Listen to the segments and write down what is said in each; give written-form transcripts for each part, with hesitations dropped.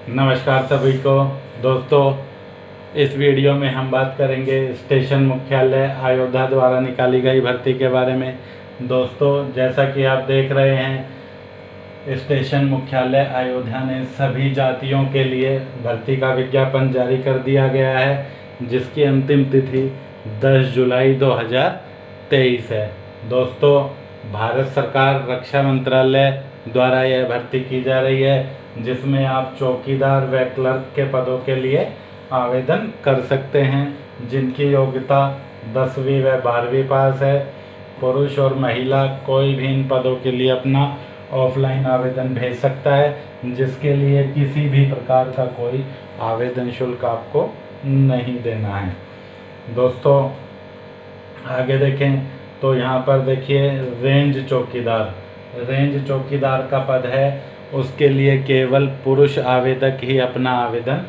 नमस्कार सभी को दोस्तों। इस वीडियो में हम बात करेंगे स्टेशन मुख्यालय अयोध्या द्वारा निकाली गई भर्ती के बारे में। दोस्तों, जैसा कि आप देख रहे हैं, स्टेशन मुख्यालय अयोध्या ने सभी जातियों के लिए भर्ती का विज्ञापन जारी कर दिया गया है, जिसकी अंतिम तिथि 10 जुलाई 2023 है। दोस्तों, भारत सरकार रक्षा मंत्रालय द्वारा यह भर्ती की जा रही है, जिसमें आप चौकीदार व क्लर्क के पदों के लिए आवेदन कर सकते हैं, जिनकी योग्यता 10वीं व 12वीं पास है। पुरुष और महिला कोई भी इन पदों के लिए अपना ऑफलाइन आवेदन भेज सकता है, जिसके लिए किसी भी प्रकार का कोई आवेदन शुल्क आपको नहीं देना है। दोस्तों, आगे देखें तो यहाँ पर देखिए रेंज चौकीदार का पद है। उसके लिए केवल पुरुष आवेदक ही अपना आवेदन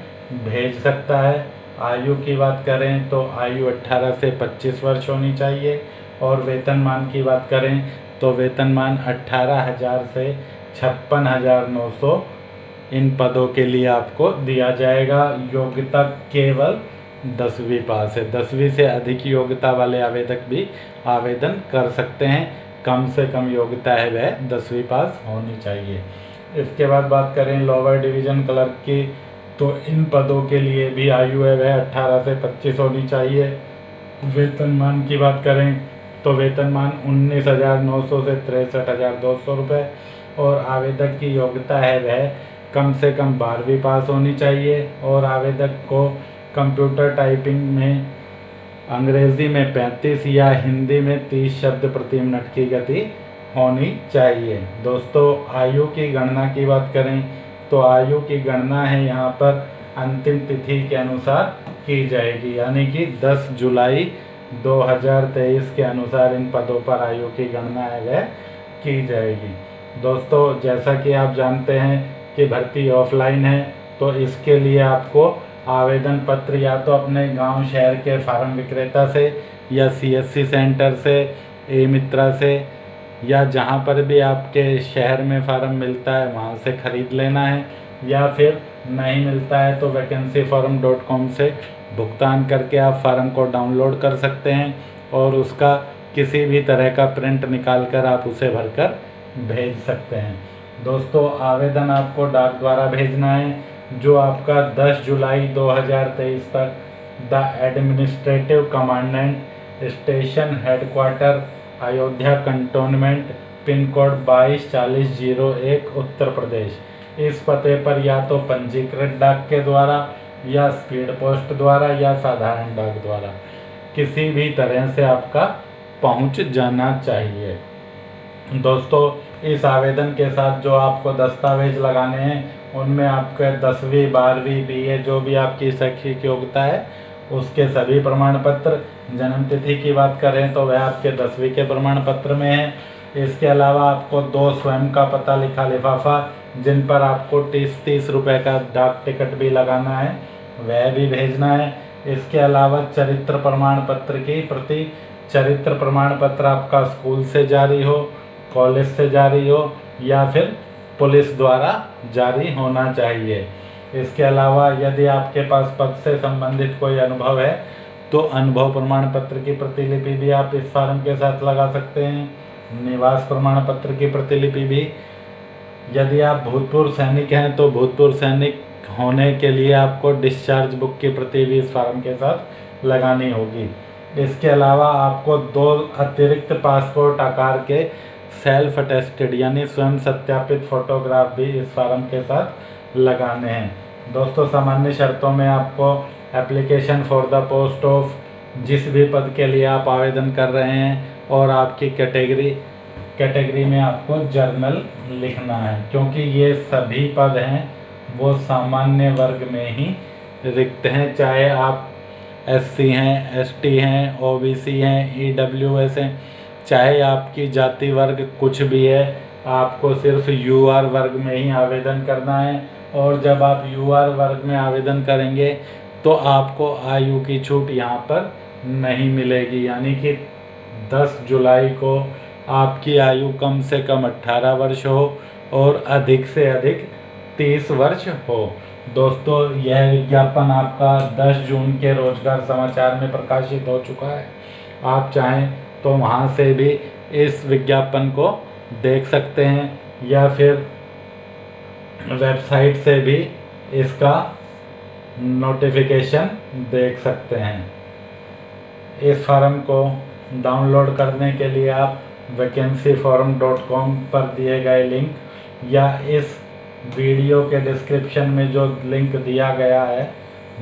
भेज सकता है। आयु की बात करें तो आयु 18 से 25 वर्ष होनी चाहिए, और वेतनमान की बात करें तो वेतनमान 18,000 से 56,900 इन पदों के लिए आपको दिया जाएगा। योग्यता केवल 10वीं पास है। 10वीं से अधिक योग्यता वाले आवेदक भी आवेदन कर सकते हैं। कम से कम योग्यता है वह 10वीं पास होनी चाहिए। इसके बाद बात करें लोअर डिवीज़न क्लर्क की, तो इन पदों के लिए भी आयु है वह 18 से 25 होनी चाहिए। वेतनमान की बात करें तो वेतनमान 19,900 से 63,200 रुपये, और आवेदक की योग्यता है वह कम से कम 12वीं पास होनी चाहिए, और आवेदक को कंप्यूटर टाइपिंग में अंग्रेज़ी में 35 या हिंदी में 30 शब्द प्रति मिनट की गति होनी चाहिए। दोस्तों, आयु की गणना की बात करें तो आयु की गणना है यहाँ पर अंतिम तिथि के अनुसार की जाएगी, यानी कि 10 जुलाई 2023 के अनुसार इन पदों पर आयु की गणना है वह की जाएगी। दोस्तों, जैसा कि आप जानते हैं कि भर्ती ऑफलाइन है, तो इसके लिए आपको आवेदन पत्र या तो अपने गांव शहर के फार्म विक्रेता से, या CSC सेंटर से, ई-मित्रा से, या जहां पर भी आपके शहर में फार्म मिलता है वहां से ख़रीद लेना है, या फिर नहीं मिलता है तो vacancyforum.com से भुगतान करके आप फार्म को डाउनलोड कर सकते हैं, और उसका किसी भी तरह का प्रिंट निकाल कर आप उसे भरकर भेज सकते हैं। दोस्तों, आवेदन आपको डाक द्वारा भेजना है, जो आपका 10 जुलाई 2023 तक the administrative commandant, station headquarter, Ayodhya cantonment, pin code 224001, Uttar Pradesh, इस पते पर या तो पंजीकृत डाक के द्वारा, या स्पीड पोस्ट द्वारा, या साधारण डाक द्वारा किसी भी तरह से आपका पहुंच जाना चाहिए। दोस्तों, इस आवेदन के साथ जो आपको दस्तावेज लगाने हैं, उनमें आपके 10वीं 12वीं BA जो भी आपकी शैक्षिक योग्यता है उसके सभी प्रमाण पत्र। जन्म तिथि की बात करें तो वह आपके 10वीं के प्रमाण पत्र में है। इसके अलावा आपको 2 स्वयं का पता लिखा लिफाफा, जिन पर आपको 30 रुपये का डाक टिकट भी लगाना है, वह भी भेजना है। इसके अलावा चरित्र प्रमाण पत्र की प्रति, चरित्र प्रमाण पत्र आपका स्कूल से जारी हो, कॉलेज से जारी हो, या फिर पुलिस द्वारा जारी होना चाहिए। इसके अलावा यदि आपके पास पद से संबंधित कोई अनुभव है तो अनुभव प्रमाण पत्र की प्रतिलिपि भी आप इस फॉर्म के साथ लगा सकते हैं। निवास प्रमाण पत्र की प्रतिलिपि भी। यदि आप भूतपूर्व सैनिक हैं तो भूतपूर्व सैनिक होने के लिए आपको डिस्चार्ज बुक की प्रति भी इस फॉर्म के साथ लगानी होगी। इसके अलावा आपको 2 अतिरिक्त पासपोर्ट आकार के सेल्फ अटेस्टेड यानी स्वयं सत्यापित फोटोग्राफ भी इस फॉर्म के साथ लगाने हैं। दोस्तों, सामान्य शर्तों में आपको application for the post of, जिस भी पद के लिए आप आवेदन कर रहे हैं, और आपकी कैटेगरी में आपको जर्नल लिखना है, क्योंकि ये सभी पद हैं वो सामान्य वर्ग में ही रिक्त हैं। चाहे आप SC हैं, ST हैं, OBC हैं, EWS हैं, चाहे आपकी जाति वर्ग कुछ भी है, आपको सिर्फ UR वर्ग में ही आवेदन करना है। और जब आप UR वर्ग में आवेदन करेंगे तो आपको आयु की छूट यहाँ पर नहीं मिलेगी, यानी कि 10 जुलाई को आपकी आयु कम से कम 18 वर्ष हो और अधिक से अधिक 30 वर्ष हो। दोस्तों यह विज्ञापन आपका 10 जून के रोजगार समाचार में प्रकाशित हो चुका है। आप चाहें तो वहां से भी इस विज्ञापन को देख सकते हैं या फिर वेबसाइट से भी इसका नोटिफिकेशन देख सकते हैं। इस फॉर्म को डाउनलोड करने के लिए आप vacancyforum.com पर दिए गए लिंक या इस वीडियो के डिस्क्रिप्शन में जो लिंक दिया गया है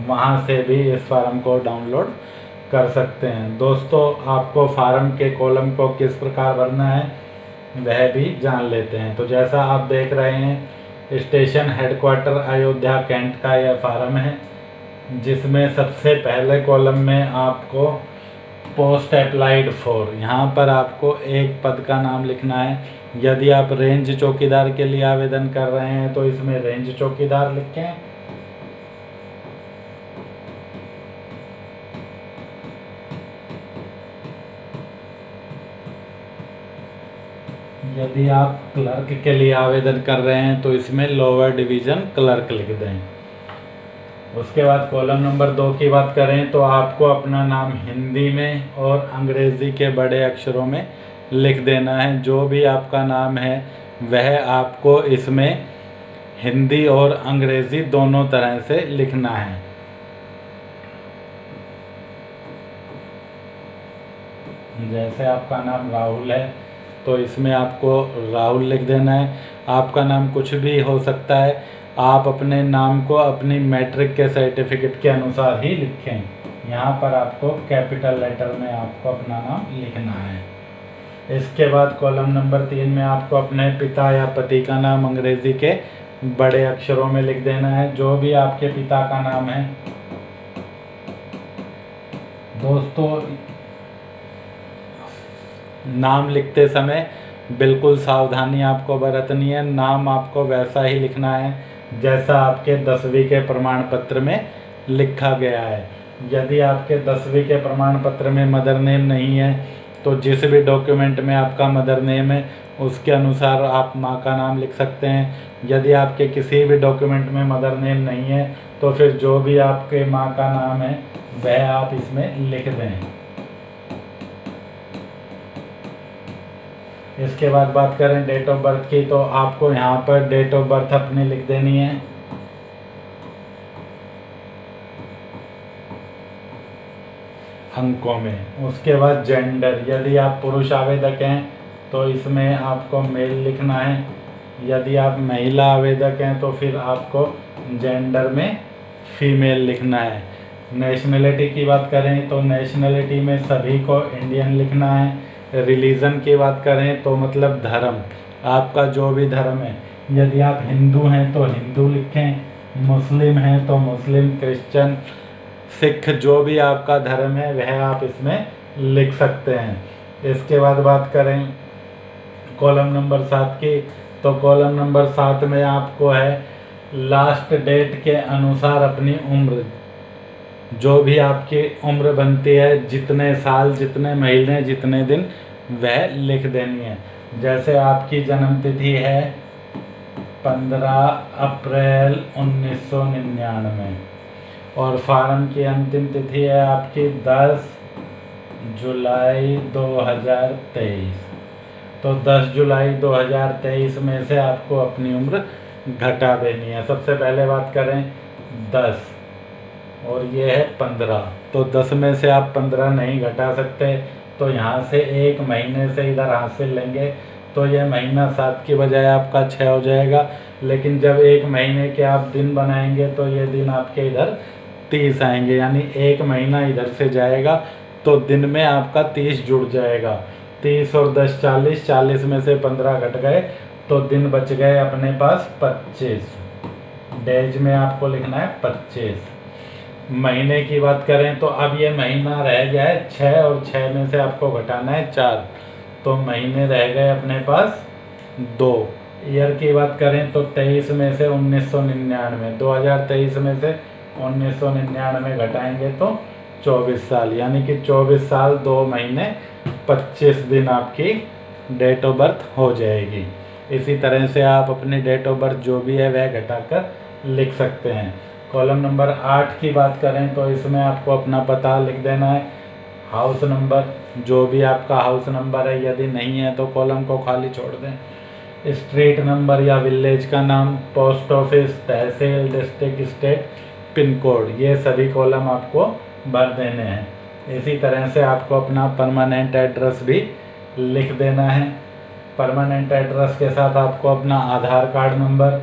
वहां से भी इस फॉर्म को डाउनलोड कर सकते हैं। दोस्तों आपको फॉर्म के कॉलम को किस प्रकार भरना है वह भी जान लेते हैं। तो जैसा आप देख रहे हैं स्टेशन हेडक्वार्टर अयोध्या कैंट का यह फॉर्म है, जिसमें सबसे पहले कॉलम में आपको पोस्ट अप्लाइड फॉर, यहाँ पर आपको एक पद का नाम लिखना है। यदि आप रेंज चौकीदार के लिए आवेदन कर रहे हैं तो इसमें रेंज चौकीदार लिखें। यदि आप क्लर्क के लिए आवेदन कर रहे हैं तो इसमें लोअर डिवीज़न क्लर्क लिख दें। उसके बाद कॉलम नंबर 2 की बात करें तो आपको अपना नाम हिंदी में और अंग्रेज़ी के बड़े अक्षरों में लिख देना है। जो भी आपका नाम है वह आपको इसमें हिंदी और अंग्रेज़ी दोनों तरह से लिखना है। जैसे आपका नाम राहुल है तो इसमें आपको राहुल लिख देना है। आपका नाम कुछ भी हो सकता है, आप अपने नाम को अपनी मैट्रिक के सर्टिफिकेट के अनुसार ही लिखें। यहाँ पर आपको कैपिटल लेटर में आपको अपना नाम लिखना है। इसके बाद कॉलम नंबर 3 में आपको अपने पिता या पति का नाम अंग्रेज़ी के बड़े अक्षरों में लिख देना है। जो भी आपके पिता का नाम है। दोस्तों नाम लिखते समय बिल्कुल सावधानी आपको बरतनी है। नाम आपको वैसा ही लिखना है जैसा आपके 10वीं के प्रमाण पत्र में लिखा गया है। यदि आपके 10वीं के प्रमाण पत्र में मदर नेम नहीं है तो जिस भी डॉक्यूमेंट में आपका मदर नेम है उसके अनुसार आप माँ का नाम लिख सकते हैं। यदि आपके किसी भी डॉक्यूमेंट में मदर नेम नहीं है तो फिर जो भी आपके माँ का नाम है वह आप इसमें लिख दें। इसके बाद बात करें डेट ऑफ बर्थ की तो आपको यहाँ पर डेट ऑफ बर्थ अपनी लिख देनी है। अंकों में। उसके बाद जेंडर, यदि आप पुरुष आवेदक हैं तो इसमें आपको मेल लिखना है। यदि आप महिला आवेदक हैं तो फिर आपको जेंडर में फीमेल लिखना है। नेशनलिटी की बात करें तो नेशनलिटी में सभी को इंडियन लिखना है। रिलीजन की बात करें तो मतलब धर्म, आपका जो भी धर्म है। यदि आप हिंदू हैं तो हिंदू लिखें, मुस्लिम हैं तो मुस्लिम, क्रिश्चियन, सिख, जो भी आपका धर्म है वह आप इसमें लिख सकते हैं। इसके बाद बात करें कॉलम नंबर 7 की तो कॉलम नंबर 7 में आपको है लास्ट डेट के अनुसार अपनी उम्र, जो भी आपकी उम्र बनती है, जितने साल, जितने महीने, जितने दिन, वह लिख देनी है। जैसे आपकी जन्म तिथि है 15 अप्रैल 1999 और फार्म की अंतिम तिथि है आपकी 10 जुलाई 2023। तो 10 जुलाई 2023 में से आपको अपनी उम्र घटा देनी है। सबसे पहले बात करें 10 और ये है 15, तो 10 में से आप 15 नहीं घटा सकते तो यहाँ से एक महीने से इधर हासिल लेंगे तो ये महीना 7 की बजाय आपका 6 हो जाएगा। लेकिन जब एक महीने के आप दिन बनाएंगे तो ये दिन आपके इधर 30 आएंगे, यानी एक महीना इधर से जाएगा तो दिन में आपका 30 जुड़ जाएगा। 30 और 10 40, 40 में से 15 घट गए तो दिन बच गए अपने पास 25। डेज में आपको लिखना है 25। महीने की बात करें तो अब ये महीना रह गया है 6 और 6 में से आपको घटाना है 4, तो महीने रह गए अपने पास 2। ईयर की बात करें तो 23 में से 1999, 2023 में से 1999 घटाएंगे तो 24 साल, यानी कि 24 साल 2 महीने 25 दिन आपकी डेट ऑफ बर्थ हो जाएगी। इसी तरह से आप अपनी डेट ऑफ बर्थ जो भी है वह घटाकर लिख सकते हैं। कॉलम नंबर 8 की बात करें तो इसमें आपको अपना पता लिख देना है, हाउस नंबर, जो भी आपका हाउस नंबर है, यदि नहीं है तो कॉलम को खाली छोड़ दें, स्ट्रीट नंबर या विलेज का नाम, पोस्ट ऑफिस, तहसील, डिस्ट्रिक्ट, स्टेट, पिन कोड, ये सभी कॉलम आपको भर देने हैं। इसी तरह से आपको अपना परमानेंट एड्रेस भी लिख देना है। परमानेंट एड्रेस के साथ आपको अपना आधार कार्ड नंबर,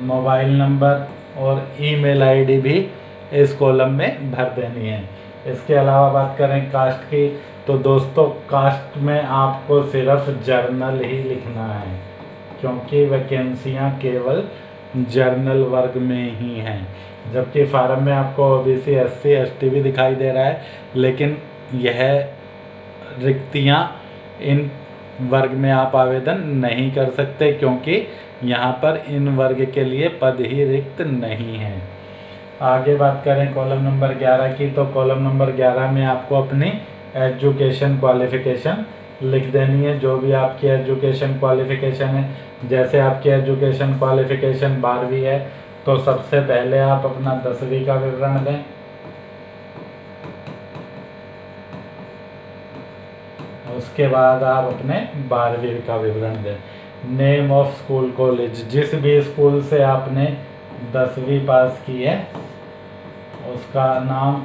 मोबाइल नंबर और ईमेल आईडी भी इस कॉलम में भर देनी है। इसके अलावा बात करें कास्ट की, तो दोस्तों कास्ट में आपको सिर्फ जर्नल ही लिखना है, क्योंकि वैकेंसियां केवल जर्नल वर्ग में ही हैं। जबकि फार्म में आपको ओबीसी, एससी, एसटी भी दिखाई दे रहा है, लेकिन यह रिक्तियां इन वर्ग में आप आवेदन नहीं कर सकते, क्योंकि यहाँ पर इन वर्ग के लिए पद ही रिक्त नहीं है। आगे बात करें कॉलम नंबर 11 की, तो कॉलम नंबर 11 में आपको अपनी एजुकेशन क्वालिफ़िकेशन लिख देनी है, जो भी आपकी एजुकेशन क्वालिफ़िकेशन है। जैसे आपकी एजुकेशन क्वालिफ़िकेशन 12वीं है तो सबसे पहले आप अपना 10वीं का विवरण दें, उसके बाद आप अपने 12वीं का विवरण दें। नेम ऑफ स्कूल कॉलेज, जिस भी स्कूल से आपने 10वीं पास की है उसका नाम,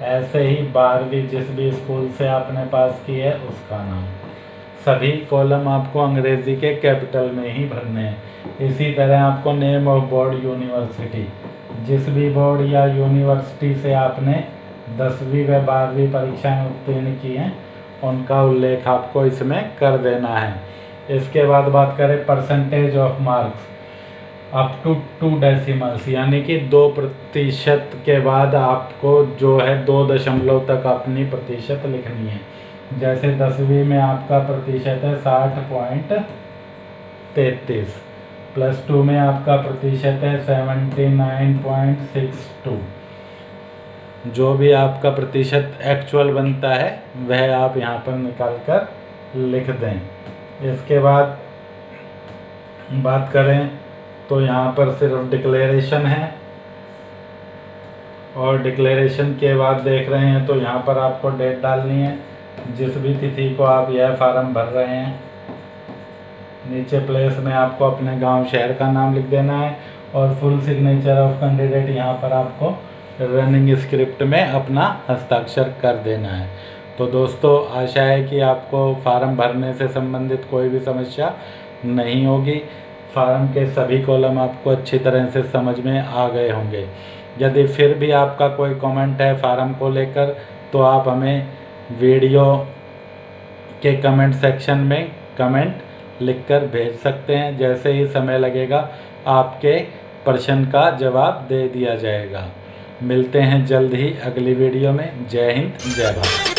ऐसे ही 12वीं जिस भी स्कूल से आपने पास की है उसका नाम। सभी कॉलम आपको अंग्रेजी के कैपिटल में ही भरने हैं। इसी तरह आपको नेम ऑफ बोर्ड, यूनिवर्सिटी, जिस भी बोर्ड या यूनिवर्सिटी से आपने 10वीं व 12वीं परीक्षाएं उत्तीर्ण की हैं उनका उल्लेख आपको इसमें कर देना है। इसके बाद बात करें percentage of marks up to 2 decimals, यानी कि 2% के बाद आपको जो है 2 दशमलव तक अपनी प्रतिशत लिखनी है। जैसे 10वीं में आपका प्रतिशत है 60.33, +2 में आपका प्रतिशत है 79.62। जो भी आपका प्रतिशत एक्चुअल बनता है वह आप यहाँ पर निकाल कर लिख दें। इसके बाद बात करें तो यहाँ पर सिर्फ डिक्लेरेशन है, और डिक्लेरेशन के बाद देख रहे हैं तो यहाँ पर आपको डेट डालनी है, जिस भी तिथि को आप यह फार्म भर रहे हैं। नीचे प्लेस में आपको अपने गांव शहर का नाम लिख देना है, और फुल सिग्नेचर ऑफ कैंडिडेट यहाँ पर आपको रनिंग स्क्रिप्ट में अपना हस्ताक्षर कर देना है। तो दोस्तों आशा है कि आपको फार्म भरने से संबंधित कोई भी समस्या नहीं होगी। फार्म के सभी कॉलम आपको अच्छी तरह से समझ में आ गए होंगे। यदि फिर भी आपका कोई कमेंट है फार्म को लेकर तो आप हमें वीडियो के कमेंट सेक्शन में कमेंट लिखकर भेज सकते हैं। जैसे ही समय लगेगा आपके प्रश्न का जवाब दे दिया जाएगा। मिलते हैं जल्द ही अगली वीडियो में। जय हिंद, जय भारत।